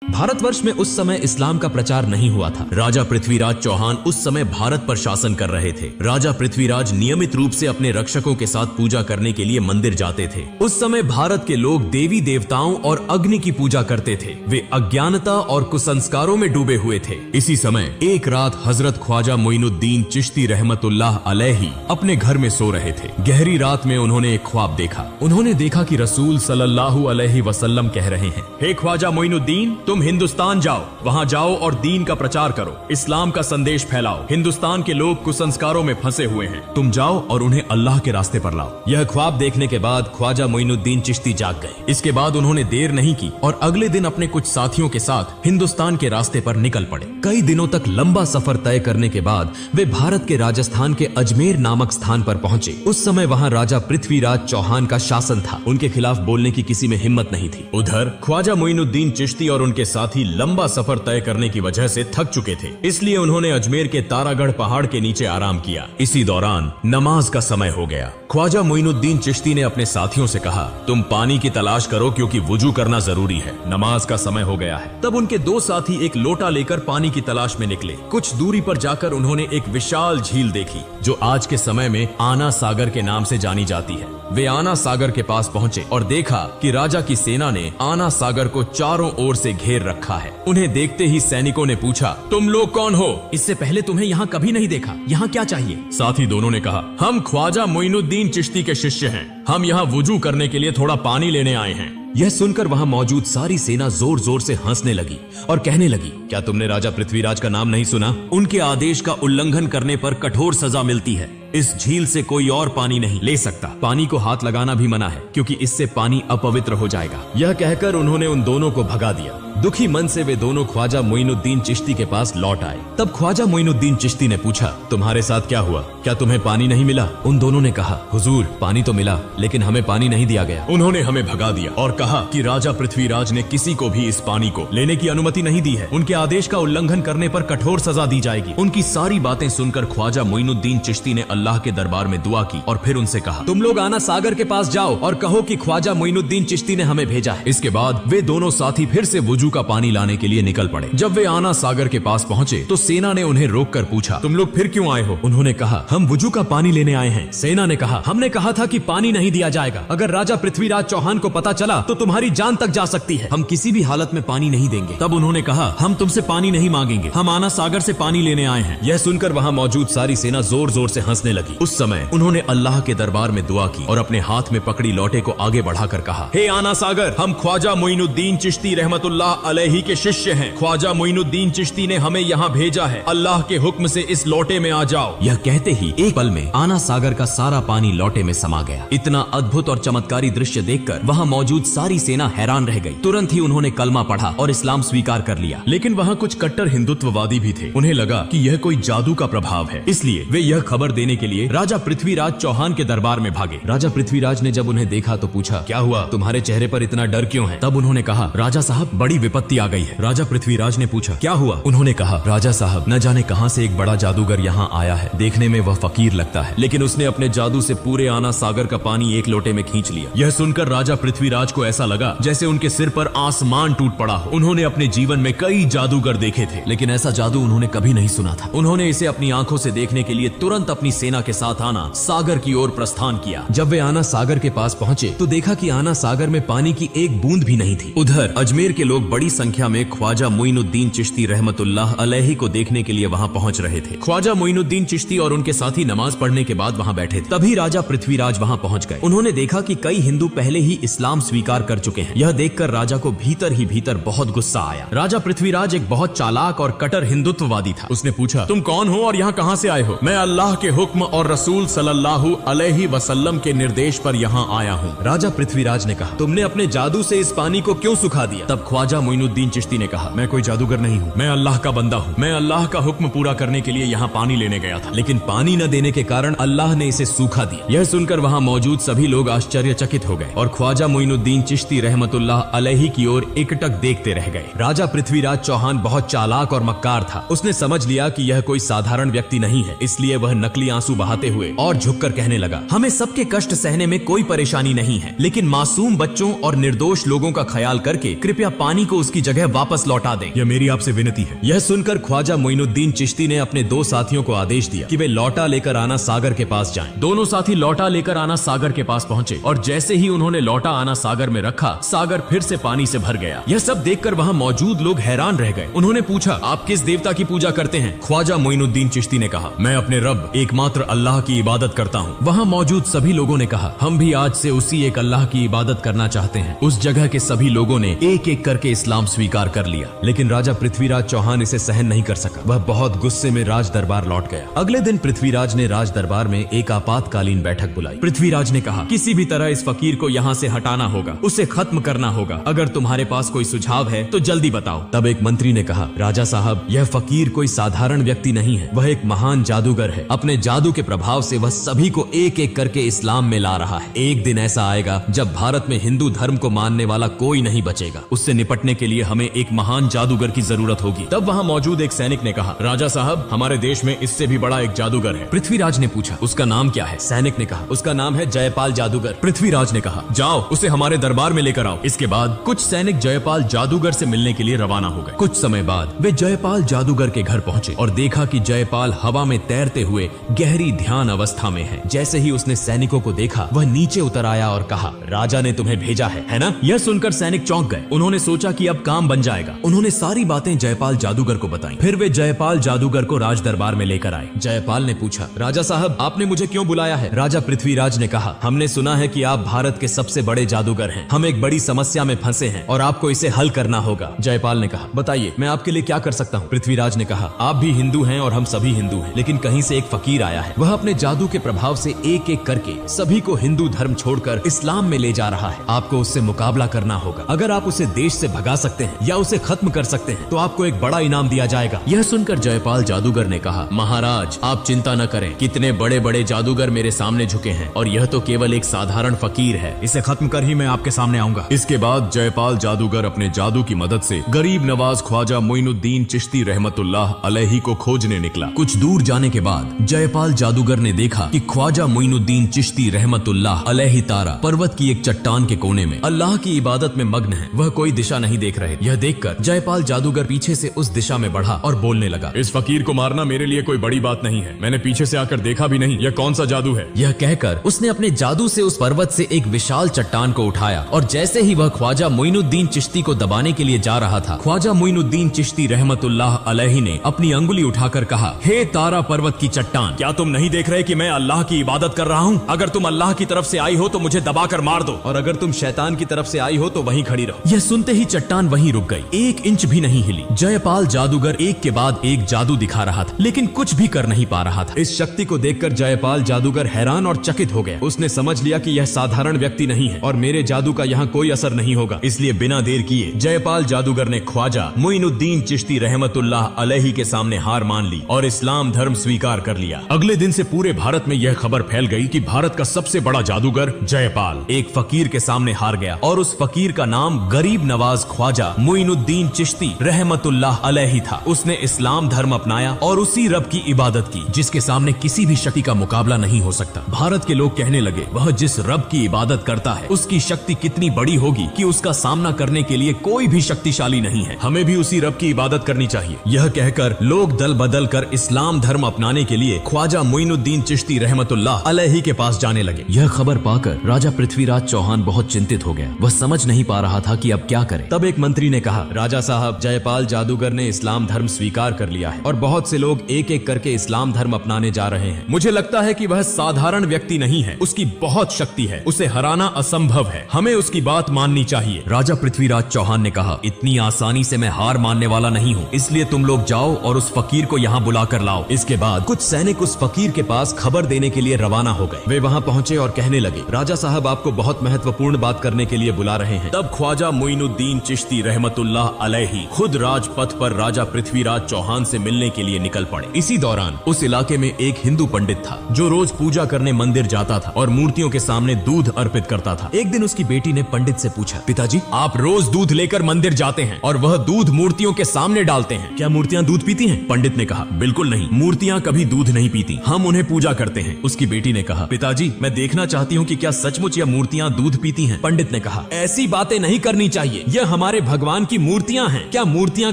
भारतवर्ष में उस समय इस्लाम का प्रचार नहीं हुआ था। राजा पृथ्वीराज चौहान उस समय भारत पर शासन कर रहे थे। राजा पृथ्वीराज नियमित रूप से अपने रक्षकों के साथ पूजा करने के लिए मंदिर जाते थे। उस समय भारत के लोग देवी देवताओं और अग्नि की पूजा करते थे। वे अज्ञानता और कुसंस्कारों में डूबे हुए थे। इसी समय एक रात हजरत ख्वाजा मोइनुद्दीन चिश्ती रहमतुल्लाह अलैहि अपने घर में सो रहे थे। गहरी रात में उन्होंने एक ख्वाब देखा। उन्होंने देखा कि रसूल सल्लल्लाहु अलैहि वसल्लम कह रहे हैं, हे ख्वाजा मोइनुद्दीन, तुम हिंदुस्तान जाओ, वहां जाओ और दीन का प्रचार करो, इस्लाम का संदेश फैलाओ। हिंदुस्तान के लोग कुसंस्कारों में फंसे हुए हैं, तुम जाओ और उन्हें अल्लाह के रास्ते पर लाओ। यह ख्वाब देखने के बाद ख्वाजा मोइनुद्दीन चिश्ती जाग गए। इसके बाद उन्होंने देर नहीं की और अगले दिन अपने कुछ साथियों के साथ हिंदुस्तान के रास्ते पर निकल पड़े। कई दिनों तक लंबा सफर तय करने के बाद वे भारत के राजस्थान के अजमेर नामक स्थान पर पहुंचे। उस समय वहां राजा पृथ्वीराज चौहान का शासन था। उनके खिलाफ बोलने की किसी में हिम्मत नहीं थी। उधर ख्वाजा मोइनुद्दीन चिश्ती और उनके साथी लंबा सफर तय करने की वजह से थक चुके थे, इसलिए उन्होंने अजमेर के तारागढ़ पहाड़ के नीचे आराम किया। इसी दौरान नमाज का समय हो गया। ख्वाजा मोइनुद्दीन चिश्ती ने अपने साथियों से कहा, तुम पानी की तलाश करो क्योंकि वुजू करना जरूरी है, नमाज का समय हो गया है। तब उनके दो साथी एक लोटा लेकर पानी की तलाश में निकले। कुछ दूरी पर जाकर उन्होंने एक विशाल झील देखी जो आज के समय में आना सागर के नाम से जानी जाती है। वे आना सागर के पास पहुंचे और देखा कि राजा की सेना ने आना सागर को चारों ओर से घेर रखा है। उन्हें देखते ही सैनिकों ने पूछा, तुम लोग कौन हो? इससे पहले तुम्हें यहाँ कभी नहीं देखा, यहाँ क्या चाहिए? साथी दोनों ने कहा, हम ख्वाजा मोइनुद्दीन चिश्ती के शिष्य हैं, हम यहाँ वुजू करने के लिए थोड़ा पानी लेने आए हैं। यह सुनकर वहां मौजूद सारी सेना जोर जोर से हंसने लगी और कहने लगी, क्या तुमने राजा पृथ्वीराज का नाम नहीं सुना? उनके आदेश का उल्लंघन करने पर कठोर सजा मिलती है। इस झील से कोई और पानी नहीं ले सकता। पानी को हाथ लगाना भी मना है क्योंकि इससे पानी अपवित्र हो जाएगा। यह कहकर उन्होंने उन दोनों को भगा दिया। दुखी मन से वे दोनों ख्वाजा मोइनुद्दीन चिश्ती के पास लौट आए। तब ख्वाजा मोइनुद्दीन चिश्ती ने पूछा, तुम्हारे साथ क्या हुआ? क्या तुम्हें पानी नहीं मिला? उन दोनों ने कहा, हुजूर, पानी तो मिला लेकिन हमें पानी नहीं दिया गया। उन्होंने हमें भगा दिया और कहा कि राजा पृथ्वीराज ने किसी को भी इस पानी को लेने की अनुमति नहीं दी है। उनके आदेश का उल्लंघन करने पर कठोर सजा दी जाएगी। उनकी सारी बातें सुनकर ख्वाजा मोइनुद्दीन चिश्ती ने अल्लाह के दरबार में दुआ की और फिर उनसे कहा, तुम लोग आना सागर के पास जाओ और कहो कि ख्वाजा मोइनुद्दीन चिश्ती ने हमें भेजा है। इसके बाद वे दोनों साथी फिर से वुजू का पानी लाने के लिए निकल पड़े। जब वे आना सागर के पास पहुंचे तो सेना ने उन्हें रोककर पूछा, तुम लोग फिर क्यों आए हो? उन्होंने कहा, हम वुजू का पानी लेने आए हैं। सेना ने कहा, हमने कहा था कि पानी नहीं दिया जाएगा। अगर राजा पृथ्वीराज चौहान को पता चला तो तुम्हारी जान तक जा सकती है। हम किसी भी हालत में पानी नहीं देंगे। तब उन्होंने कहा, हम तुमसे पानी नहीं मांगेंगे, हम आना सागर से पानी लेने आए हैं। यह सुनकर वहां मौजूद सारी सेना जोर जोर से हंसने लगी। उस समय उन्होंने अल्लाह के दरबार में दुआ की और अपने हाथ में पकड़ी लोटे को आगे बढ़ाकर कहा, हे आना सागर, हम ख्वाजा मोइनुद्दीन चिश्ती रहमतुल्लाह अलैहि के शिष्य हैं। ख्वाजा मोइनुद्दीन चिश्ती ने हमें यहाँ भेजा है। अल्लाह के हुक्म से इस लोटे में आ जाओ। यह कहते ही एक पल में आना सागर का सारा पानी लोटे में समा गया। इतना अद्भुत और चमत्कारी दृश्य देखकर वहाँ मौजूद सारी सेना हैरान रह गई। तुरंत ही उन्होंने कलमा पढ़ा और इस्लाम स्वीकार कर लिया। लेकिन वहाँ कुछ कट्टर हिंदुत्ववादी भी थे। उन्हें लगा कि यह कोई जादू का प्रभाव है, इसलिए वे यह खबर देने के लिए राजा पृथ्वीराज चौहान के दरबार में भागे। राजा पृथ्वीराज ने जब उन्हें देखा तो पूछा, क्या हुआ? तुम्हारे चेहरे पर इतना डर क्यों है? तब उन्होंने कहा, राजा साहब, बड़ी विपत्ति आ गई है। राजा पृथ्वीराज ने पूछा, क्या हुआ? उन्होंने कहा, राजा साहब, न जाने कहां से एक बड़ा जादूगर यहाँ आया है। देखने में वह फकीर लगता है, लेकिन उसने अपने जादू से पूरे आना सागर का पानी एक लोटे में खींच लिया। यह सुनकर राजा पृथ्वीराज को ऐसा लगा जैसे उनके सिर पर आसमान टूट पड़ा हो। उन्होंने अपने जीवन में कई जादूगर देखे थे, लेकिन ऐसा जादू उन्होंने कभी नहीं सुना था। उन्होंने इसे अपनी आंखों से देखने के लिए तुरंत अपनी सेना के साथ आना सागर की ओर प्रस्थान किया। जब वे आना सागर के पास पहुंचे तो देखा कि आना सागर में पानी की एक बूंद भी नहीं थी। उधर अजमेर के लोग बड़ी संख्या में ख्वाजा मोइनुद्दीन चिश्ती रहमतुल्लाह अलैहि को देखने के लिए वहां पहुंच रहे थे। ख्वाजा मोइनुद्दीन चिश्ती और उनके साथी नमाज पढ़ने के बाद वहां बैठे थे। तभी राजा पृथ्वीराज वहां पहुंच गए। उन्होंने देखा कि कई हिंदू पहले ही इस्लाम स्वीकार कर चुके हैं। यह देखकर राजा को भीतर ही भीतर बहुत गुस्सा आया। राजा पृथ्वीराज एक बहुत चालाक और कट्टर हिंदुत्ववादी था। उसने पूछा, तुम कौन हो और यहाँ कहाँ से आए हो? मैं अल्लाह के हुक्म और रसूल सल्लल्लाहु अलैहि वसल्लम के निर्देश पर यहाँ आया हूँ। राजा पृथ्वीराज ने कहा, तुमने अपने जादू से इस पानी को क्यों सुखा दिया? तब ख्वाजा मोइनुद्दीन चिश्ती ने कहा, मैं कोई जादूगर नहीं हूँ, मैं अल्लाह का बंदा हूँ। मैं अल्लाह का हुक्म पूरा करने के लिए यहाँ पानी लेने गया था, लेकिन पानी न देने के कारण अल्लाह ने इसे सूखा दिया। यह सुनकर वहाँ मौजूद सभी लोग आश्चर्यचकित हो गए और ख्वाजा मोइनुद्दीन चिश्ती रहमतुल्लाह अलैहि की ओर एकटक देखते रह गए। राजा पृथ्वीराज चौहान बहुत चालाक और मक्कार था। उसने समझ लिया कि यह कोई साधारण व्यक्ति नहीं है, इसलिए वह नकली आंसू बहाते हुए और झुककर कहने लगा, हमें सबके कष्ट सहने में कोई परेशानी नहीं है, लेकिन मासूम बच्चों और निर्दोष लोगों का ख्याल करके कृपया पानी को को उसकी जगह वापस लौटा दें। यह मेरी आपसे विनती है। यह सुनकर ख्वाजा मोइनुद्दीन चिश्ती ने अपने 2 साथियों को आदेश दिया कि वे लौटा लेकर आना सागर के पास जाएं। दोनों साथी लौटा लेकर आना सागर के पास पहुंचे और जैसे ही उन्होंने लौटा आना सागर में रखा, सागर फिर से पानी से भर गया। यह सब देखकर वहां मौजूद लोग हैरान रह गए। उन्होंने पूछा, आप किस देवता की पूजा करते हैं? ख्वाजा मोइनुद्दीन चिश्ती ने कहा, मैं अपने रब एकमात्र अल्लाह की इबादत करता हूँ। वहाँ मौजूद सभी लोगों ने कहा, हम भी आज से उसी एक अल्लाह की इबादत करना चाहते हैं। उस जगह के सभी लोगों ने एक एक करके इस्लाम स्वीकार कर लिया, लेकिन राजा पृथ्वीराज चौहान इसे सहन नहीं कर सका। वह बहुत गुस्से में राज दरबार लौट गया। अगले दिन पृथ्वीराज ने राज दरबार में एक आपातकालीन बैठक बुलाई। पृथ्वीराज ने कहा, किसी भी तरह इस फकीर को यहाँ से हटाना होगा, उसे खत्म करना होगा। अगर तुम्हारे पास कोई सुझाव है तो जल्दी बताओ। तब एक मंत्री ने कहा, राजा साहब, यह फकीर कोई साधारण व्यक्ति नहीं है, वह एक महान जादूगर है। अपने जादू के प्रभाव से वह सभी को एक एक करके इस्लाम में ला रहा है। एक दिन ऐसा आएगा जब भारत में हिंदू धर्म को मानने वाला कोई नहीं बचेगा। उससे निपटने के लिए हमें एक महान जादूगर की जरूरत होगी। तब वहाँ मौजूद एक सैनिक ने कहा, राजा साहब, हमारे देश में इससे भी बड़ा एक जादूगर है। पृथ्वीराज ने पूछा, उसका नाम क्या है? सैनिक ने कहा, उसका नाम है जयपाल जादूगर। पृथ्वीराज ने कहा, जाओ उसे हमारे दरबार में लेकर आओ। इसके बाद कुछ सैनिक जयपाल जादूगर से मिलने के लिए रवाना हो गए। कुछ समय बाद वे जयपाल जादूगर के घर पहुंचे और देखा कि जयपाल हवा में तैरते हुए गहरी ध्यान अवस्था में है। जैसे ही उसने सैनिकों को देखा, वह नीचे उतर आया और कहा, राजा ने तुम्हें भेजा है ना? यह सुनकर सैनिक चौंक गए। उन्होंने सोचा कि अब काम बन जाएगा। उन्होंने सारी बातें जयपाल जादूगर को बताई। फिर वे जयपाल जादूगर को राज दरबार में लेकर आए। जयपाल ने पूछा, राजा साहब, आपने मुझे क्यों बुलाया है? राजा पृथ्वीराज ने कहा, हमने सुना है कि आप भारत के सबसे बड़े जादूगर हैं। हम एक बड़ी समस्या में फंसे हैं और आपको इसे हल करना होगा। जयपाल ने कहा, बताइए, मैं आपके लिए क्या कर सकता हूँ? पृथ्वीराज ने कहा, आप भी हिंदू हैं और हम सभी हिंदू हैं, लेकिन कहीं से एक फकीर आया है। वह अपने जादू के प्रभाव से एक एक करके सभी को हिंदू धर्म छोड़कर इस्लाम में ले जा रहा है। आपको उससे मुकाबला करना होगा। अगर आप उसे देश से भगा सकते हैं या उसे खत्म कर सकते हैं तो आपको एक बड़ा इनाम दिया जाएगा। यह सुनकर जयपाल जादूगर ने कहा, महाराज, आप चिंता न करें। कितने बड़े बड़े जादूगर मेरे सामने झुके हैं और यह तो केवल एक साधारण फकीर है। इसे खत्म कर ही मैं आपके सामने आऊंगा। इसके बाद जयपाल जादूगर अपने जादू की मदद से गरीब नवाज ख्वाजा मोइनुद्दीन चिश्ती रहमतुल्लाह अलैहि को खोजने निकला। कुछ दूर जाने के बाद जयपाल जादूगर ने देखा कि ख्वाजा मोइनुद्दीन चिश्ती रहमतुल्लाह अलैहि तारा पर्वत की एक चट्टान के कोने में अल्लाह की इबादत में मग्न है। वह कोई दिशा नहीं देख रहे। यह देखकर जयपाल जादूगर पीछे से उस दिशा में बढ़ा और बोलने लगा, इस फकीर को मारना मेरे लिए कोई बड़ी बात नहीं है। मैंने पीछे से आकर देखा भी नहीं। यह कौन सा जादू है? यह कहकर उसने अपने जादू से उस पर्वत से एक विशाल चट्टान को उठाया और जैसे ही वह ख्वाजा मोइनुद्दीन चिश्ती को दबाने के लिए जा रहा था, ख्वाजा मोइनुद्दीन चिश्ती रहमतुल्लाह अलैहि ने अपनी अंगुली उठाकर कहा, हे तारा पर्वत की चट्टान, क्या तुम नहीं देख रहे कि मैं अल्लाह की इबादत कर रहा हूँ? अगर तुम अल्लाह की तरफ से आई हो तो मुझे दबाकर मार दो, और अगर तुम शैतान की तरफ से आई हो तो वहीं खड़ी रहो। यह सुनते ही चट्टान वहीं रुक गई, 1 इंच भी नहीं हिली। जयपाल जादूगर एक के बाद एक जादू दिखा रहा था, लेकिन कुछ भी कर नहीं पा रहा था। इस शक्ति को देखकर जयपाल जादूगर हैरान और चकित हो गया। उसने समझ लिया कि यह साधारण व्यक्ति नहीं है और मेरे जादू का यहाँ कोई असर नहीं होगा। इसलिए बिना देर किए जयपाल जादूगर ने ख्वाजा मोइनुद्दीन चिश्ती रहमतुल्लाह अलैहि के सामने हार मान ली और इस्लाम धर्म स्वीकार कर लिया। अगले दिन से पूरे भारत में यह खबर फैल गई कि भारत का सबसे बड़ा जादूगर जयपाल एक फकीर के सामने हार गया और उस फकीर का नाम गरीब नवाज ख्वाजा मोइनुद्दीन चिश्ती रहमतुल्लाह अलैहि था। उसने इस्लाम धर्म अपनाया और उसी रब की इबादत की जिसके सामने किसी भी शक्ति का मुकाबला नहीं हो सकता। भारत के लोग कहने लगे, वह जिस रब की इबादत करता है उसकी शक्ति कितनी बड़ी होगी कि उसका सामना करने के लिए कोई भी शक्तिशाली नहीं है। हमें भी उसी रब की इबादत करनी चाहिए। यह कहकर लोग दल बदल कर इस्लाम धर्म अपनाने के लिए ख्वाजा मोइनुद्दीन चिश्ती रहमतुल्लाह अलैहि के पास जाने लगे। यह खबर पाकर राजा पृथ्वीराज चौहान बहुत चिंतित हो गया। वह समझ नहीं पा रहा था कि अब क्या करे। तब एक मंत्री ने कहा, राजा साहब, जयपाल जादूगर ने इस्लाम धर्म स्वीकार कर लिया है और बहुत से लोग एक एक करके इस्लाम धर्म अपनाने जा रहे हैं। मुझे लगता है कि वह साधारण व्यक्ति नहीं है, उसकी बहुत शक्ति है, उसे हराना असंभव है। हमें उसकी बात माननी चाहिए। राजा पृथ्वीराज चौहान ने कहा, इतनी आसानी से मैं हार मानने वाला नहीं हूँ, इसलिए तुम लोग जाओ और उस फकीर को यहाँ बुला कर लाओ। इसके बाद कुछ सैनिक उस फकीर के पास खबर देने के लिए रवाना हो गए। वे वहाँ पहुँचे और कहने लगे, राजा साहब आपको बहुत महत्वपूर्ण बात करने के लिए बुला रहे हैं। तब ख्वाजा मोइनुद्दीन चिश्ती रहमतुल्लाह अलैहि खुद राजपथ पर राजा पृथ्वीराज चौहान से मिलने के लिए निकल पड़े। इसी दौरान उस इलाके में एक हिंदू पंडित था जो रोज पूजा करने मंदिर जाता था और मूर्तियों के सामने दूध अर्पित करता था। एक दिन उसकी बेटी ने पंडित से पूछा, पिताजी, आप रोज दूध लेकर मंदिर जाते हैं और वह दूध मूर्तियों के सामने डालते हैं, क्या मूर्तियाँ दूध पीती हैं? पंडित ने कहा, बिल्कुल नहीं, मूर्तियाँ कभी दूध नहीं पीती, हम उन्हें पूजा करते हैं। उसकी बेटी ने कहा, पिताजी, मैं देखना चाहती हूँ कि क्या सचमुच यह मूर्तियाँ दूध पीती हैं? पंडित ने कहा, ऐसी बातें नहीं करनी चाहिए, यह हमारे हमारे भगवान की मूर्तियां हैं। क्या मूर्तियां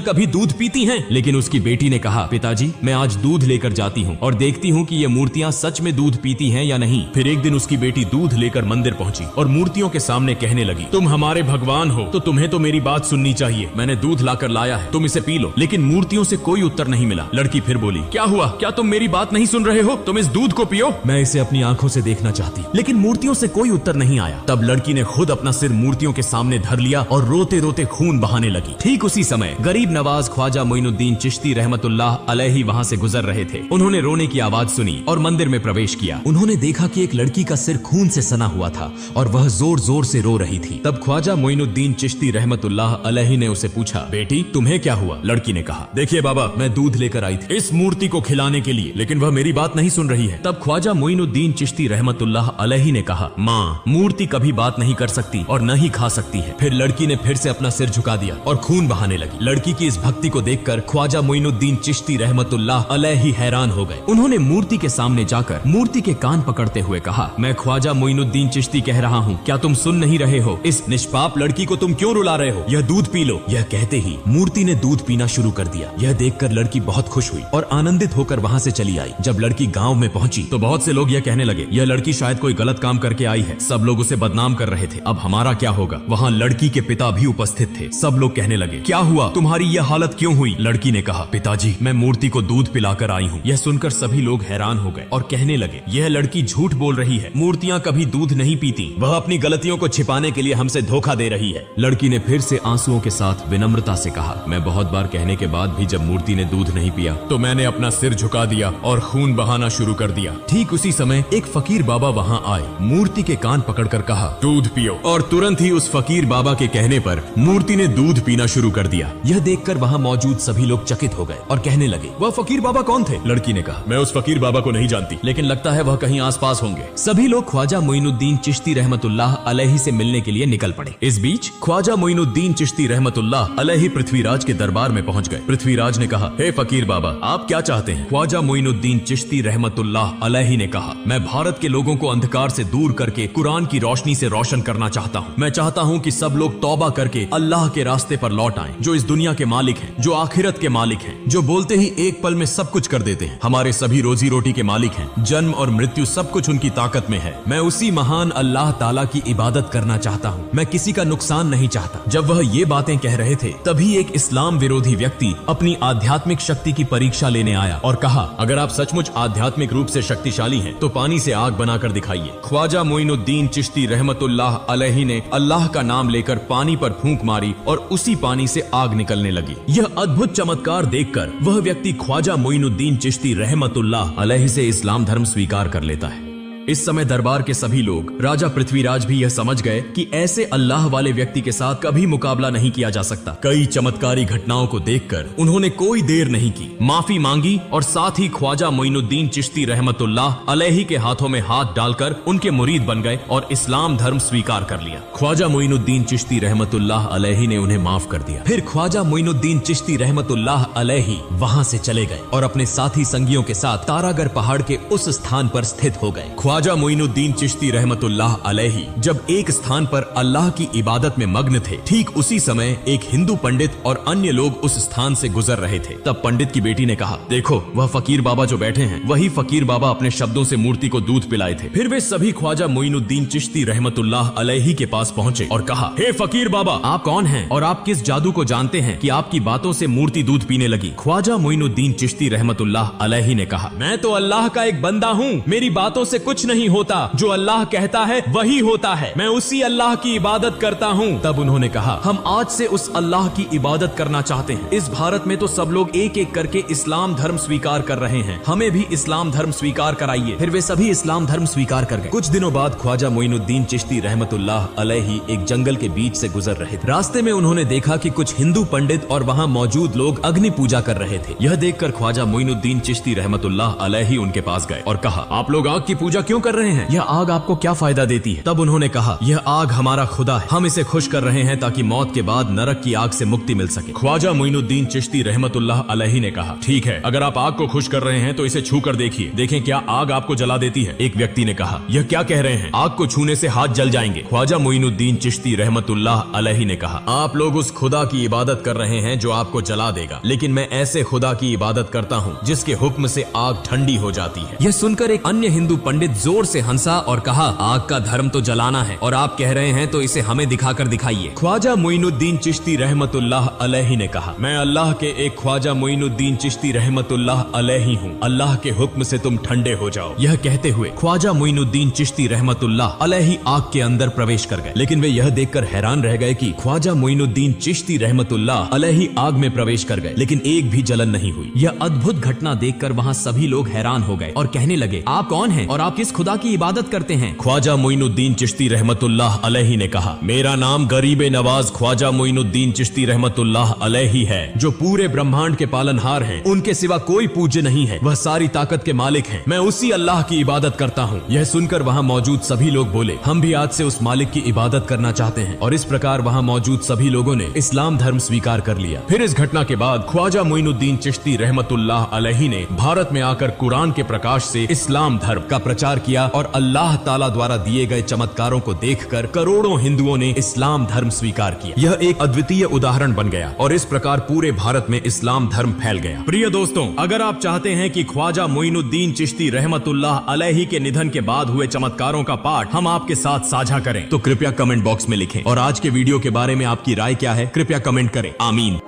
कभी दूध पीती हैं? लेकिन उसकी बेटी ने कहा, पिताजी मैं आज दूध लेकर जाती हूँ और देखती हूँ कि ये मूर्तियां सच में दूध पीती हैं या नहीं। फिर एक दिन उसकी बेटी दूध लेकर मंदिर पहुंची और मूर्तियों के सामने कहने लगी, तुम हमारे भगवान हो तो तुम्हें तो मेरी बात सुननी चाहिए। मैंने दूध लाकर लाया है, तुम इसे पी लो। लेकिन मूर्तियों से कोई उत्तर नहीं मिला। लड़की फिर बोली, क्या हुआ? क्या तुम मेरी बात नहीं सुन रहे हो? तुम इस दूध को पियो, मैं इसे अपनी आंखों से देखना चाहती। लेकिन मूर्तियों से कोई उत्तर नहीं आया। तब लड़की ने खुद अपना सिर मूर्तियों के सामने धर लिया और रोते रोते खून बहाने लगी। ठीक उसी समय गरीब नवाज ख्वाजा मोइनुद्दीन चिश्ती रहमतुल्लाह अलैहि वहाँ से गुजर रहे थे। उन्होंने रोने की आवाज सुनी और मंदिर में प्रवेश किया। उन्होंने देखा कि एक लड़की का सिर खून से सना हुआ था और वह जोर जोर से रो रही थी। तब ख्वाजा मोइनुद्दीन चिश्ती रहमतुल्लाह अलैहि ने उसे पूछा, बेटी तुम्हें क्या हुआ? लड़की ने कहा, देखिए बाबा, मैं दूध लेकर आई थी इस मूर्ति को खिलाने के लिए, लेकिन वह मेरी बात नहीं सुन रही है। तब ख्वाजा मोइनुद्दीन चिश्ती रहमतुल्लाह अलैहि ने कहा, माँ, मूर्ति कभी बात नहीं कर सकती और न ही खा सकती है। फिर लड़की ने फिर से अपना सिर झुका दिया और खून बहाने लगी। लड़की की इस भक्ति को देखकर ख्वाजा मोइनुद्दीन चिश्ती रहमतुल्लाह अलैहि हैरान हो गए। उन्होंने मूर्ति के सामने जाकर मूर्ति के कान पकड़ते हुए कहा, मैं ख्वाजा मोइनुद्दीन चिश्ती कह रहा हूँ, क्या तुम सुन नहीं रहे हो? इस निष्पाप लड़की को तुम क्यों रुला रहे हो? यह दूध पी लो। यह कहते ही मूर्ति ने दूध पीना शुरू कर दिया। यह देखकर लड़की बहुत खुश हुई और आनंदित होकर वहाँ से चली आई। जब लड़की गाँव में पहुंची तो बहुत से लोग यह कहने लगे, यह लड़की शायद कोई गलत काम करके आई है। सब लोग उसे बदनाम कर रहे थे। अब हमारा क्या होगा? वहाँ लड़की के पिता भी उपस्थित थे। सब लोग कहने लगे, क्या हुआ? तुम्हारी यह हालत क्यों हुई? लड़की ने कहा, पिताजी मैं मूर्ति को दूध पिलाकर आई हूँ। यह सुनकर सभी लोग हैरान हो गए और कहने लगे, यह लड़की झूठ बोल रही है, मूर्तियाँ कभी दूध नहीं पीती। वह अपनी गलतियों को छिपाने के लिए हमसे धोखा दे रही है। लड़की ने फिर से आंसुओं के साथ विनम्रता से कहा, मैं बहुत बार कहने के बाद भी जब मूर्ति ने दूध नहीं पिया तो मैंने अपना सिर झुका दिया और खून बहाना शुरू कर दिया। ठीक उसी समय एक फकीर बाबा वहाँ आए, मूर्ति के कान पकड़कर कहा, दूध पियो। और तुरंत ही उस फकीर बाबा के कहने पर मूर्ति ने दूध पीना शुरू कर दिया। यह देखकर वहाँ मौजूद सभी लोग चकित हो गए और कहने लगे, वह फकीर बाबा कौन थे? लड़की ने कहा, मैं उस फकीर बाबा को नहीं जानती, लेकिन लगता है वह कहीं आसपास होंगे। सभी लोग ख्वाजा मोइनुद्दीन चिश्ती रहमतुल्लाह अलैहि से मिलने के लिए निकल पड़े। इस बीच ख्वाजा मोइनुद्दीन चिश्ती रहमतुल्लाह अलैहि पृथ्वीराज के दरबार में पहुंच गए। पृथ्वीराज ने कहा, हे फकीर बाबा, आप क्या चाहते हैं? ख्वाजा मोइनुद्दीन चिश्ती रहमतुल्लाह अलैहि ने कहा, मैं भारत के लोगों को अंधकार से दूर करके कुरान की रोशनी से रोशन करना चाहता हूँ। मैं चाहता हूँ कि सब लोग तौबा करके अल्लाह के रास्ते पर लौट आएं, जो इस दुनिया के मालिक हैं, जो आखिरत के मालिक हैं, जो बोलते ही एक पल में सब कुछ कर देते हैं। हमारे सभी रोजी रोटी के मालिक हैं। जन्म और मृत्यु सब कुछ उनकी ताकत में है। मैं उसी महान अल्लाह ताला की इबादत करना चाहता हूँ। मैं किसी का नुकसान नहीं चाहता। जब वह ये बातें कह रहे थे तभी एक इस्लाम विरोधी व्यक्ति अपनी आध्यात्मिक शक्ति की परीक्षा लेने आया और कहा, अगर आप सचमुच आध्यात्मिक रूप से शक्तिशाली हैं तो पानी से आग बनाकर दिखाइए। ख्वाजा मोइनुद्दीन चिश्ती रहमतुल्लाह अलैहि ने अल्लाह का नाम लेकर पानी पर फूंक मारी और उसी पानी से आग निकलने लगी। यह अद्भुत चमत्कार देखकर वह व्यक्ति ख्वाजा मोइनुद्दीन चिश्ती रहमतुल्लाह अलैहि से इस्लाम धर्म स्वीकार कर लेता है। इस समय दरबार के सभी लोग, राजा पृथ्वीराज भी यह समझ गए कि ऐसे अल्लाह वाले व्यक्ति के साथ कभी मुकाबला नहीं किया जा सकता। कई चमत्कारी घटनाओं को देखकर उन्होंने कोई देर नहीं की, माफी मांगी और साथ ही ख्वाजा मोइनुद्दीन चिश्ती रहमतुल्लाह अलैहि के हाथों में हाथ डालकर उनके मुरीद बन गए और इस्लाम धर्म स्वीकार कर लिया। ख्वाजा मोइनुद्दीन चिश्ती रहमतुल्लाह अलैहि ने उन्हें माफ कर दिया। फिर ख्वाजा मोइनुद्दीन चिश्ती रहमतुल्लाह अलैहि वहां से चले गए और अपने साथी संगियों के साथ तारागढ़ पहाड़ के उस स्थान पर स्थित हो गए। ख्वाजा मोइनुद्दीन चिश्ती रहमतुल्लाह अलैहि जब एक स्थान पर अल्लाह की इबादत में मग्न थे, ठीक उसी समय एक हिंदू पंडित और अन्य लोग उस स्थान से गुजर रहे थे। तब पंडित की बेटी ने कहा, देखो वह फकीर बाबा जो बैठे हैं, वही फकीर बाबा अपने शब्दों से मूर्ति को दूध पिलाए थे। फिर वे सभी ख्वाजा मोइनुद्दीन चिश्ती रहमतुल्लाह अलैहि के पास पहुंचे और कहा, हे फकीर बाबा, आप कौन हैं और आप किस जादू को जानते हैं कि आपकी बातों से मूर्ति दूध पीने लगी? ख्वाजा मोइनुद्दीन चिश्ती रहमतुल्लाह अलैहि ने कहा, मैं तो अल्लाह का एक बंदा हूँ, मेरी बातों से कुछ नहीं होता, जो अल्लाह कहता है वही होता है, मैं उसी अल्लाह की इबादत करता हूँ। तब उन्होंने कहा, हम आज से उस अल्लाह की इबादत करना चाहते हैं। इस भारत में तो सब लोग एक एक करके इस्लाम धर्म स्वीकार कर रहे हैं, हमें भी इस्लाम धर्म स्वीकार कराइए। फिर वे सभी इस्लाम धर्म स्वीकार कर गए। कुछ दिनों बाद ख्वाजा मोइनुद्दीन चिश्ती रहमतुल्लाह अलैहि एक जंगल के बीच से गुजर रहे थे। रास्ते में उन्होंने देखा कि कुछ हिंदू पंडित और वहाँ मौजूद लोग अग्नि पूजा कर रहे थे। यह देखकर ख्वाजा मोइनुद्दीन चिश्ती रहमतुल्लाह अलैहि उनके पास गए और कहा, आप लोग आग की पूजा क्यों क्यों कर रहे हैं? यह आग आपको क्या फायदा देती है? तब उन्होंने कहा, यह आग हमारा खुदा है, हम इसे खुश कर रहे हैं ताकि मौत के बाद नरक की आग से मुक्ति मिल सके। ख्वाजा मोइनुद्दीन चिश्ती रहमतुल्लाह अलैहि ने कहा, ठीक है, अगर आप आग को खुश कर रहे हैं तो इसे छू कर देखिए, देखें क्या आग आपको जला देती है। एक व्यक्ति ने कहा, यह क्या कह रहे हैं, आग को छूने से हाथ जल जाएंगे। ख्वाजा मोइनुद्दीन चिश्ती रहमतुल्लाह अलैहि ने कहा, आप लोग उस खुदा की इबादत कर रहे हैं जो आपको जला देगा, लेकिन मैं ऐसे खुदा की इबादत करता हूँ जिसके हुक्म से आग ठंडी हो जाती है। यह सुनकर एक अन्य हिंदू पंडित जोर से हंसा और कहा, आग का धर्म तो जलाना है और आप कह रहे हैं तो इसे हमें दिखाकर दिखाइए। ख्वाजा मोइनुद्दीन चिश्ती रहमतुल्लाह अलैहि ने कहा, मैं अल्लाह के एक ख्वाजा मोइनुद्दीन चिश्ती रहमतुल्लाह अलैहि हूँ, अल्लाह के हुक्म से तुम ठंडे हो जाओ। यह कहते हुए ख्वाजा मोइनुद्दीन चिश्ती रहमतुल्लाह अलैहि आग के अंदर प्रवेश कर गए, लेकिन वे यह देखकर हैरान रह गए कि ख्वाजा मोइनुद्दीन चिश्ती रहमतुल्लाह अलैहि आग में प्रवेश कर गए, लेकिन एक भी जलन नहीं हुई। यह अद्भुत घटना देखकर वहाँ सभी लोग हैरान हो गए और कहने लगे, आप कौन हैं और आप किस खुदा की इबादत करते हैं? ख्वाजा मोइनुद्दीन चिश्ती रहमतुल्लाह अलैहि ने कहा, मेरा नाम गरीबे नवाज ख्वाजा मोइनुद्दीन चिश्ती रहमतुल्लाह अलैहि है, जो पूरे ब्रह्मांड के पालनहार हैं, उनके सिवा कोई पूज्य नहीं है, वह सारी ताकत के मालिक हैं, मैं उसी अल्लाह की इबादत करता हूँ। यह सुनकर वहाँ मौजूद सभी लोग बोले, हम भी आज से उस मालिक की इबादत करना चाहते हैं, और इस प्रकार वहाँ मौजूद सभी लोगों ने इस्लाम धर्म स्वीकार कर लिया। फिर इस घटना के बाद ख्वाजा मोइनुद्दीन चिश्ती रहमतुल्लाह अलैहि ने भारत में आकर कुरान के प्रकाश से इस्लाम धर्म का प्रचार किया और अल्लाह ताला द्वारा दिए गए चमत्कारों को देखकर करोड़ों हिंदुओं ने इस्लाम धर्म स्वीकार किया। यह एक अद्वितीय उदाहरण बन गया और इस प्रकार पूरे भारत में इस्लाम धर्म फैल गया। प्रिय दोस्तों, अगर आप चाहते हैं कि ख्वाजा मोइनुद्दीन चिश्ती रहमतुल्लाह अलैहि के निधन के बाद हुए चमत्कारों का पाठ हम आपके साथ साझा करें, तो कृपया कमेंट बॉक्स में लिखें और आज के वीडियो के बारे में आपकी राय क्या है कृपया कमेंट करें। आमीन।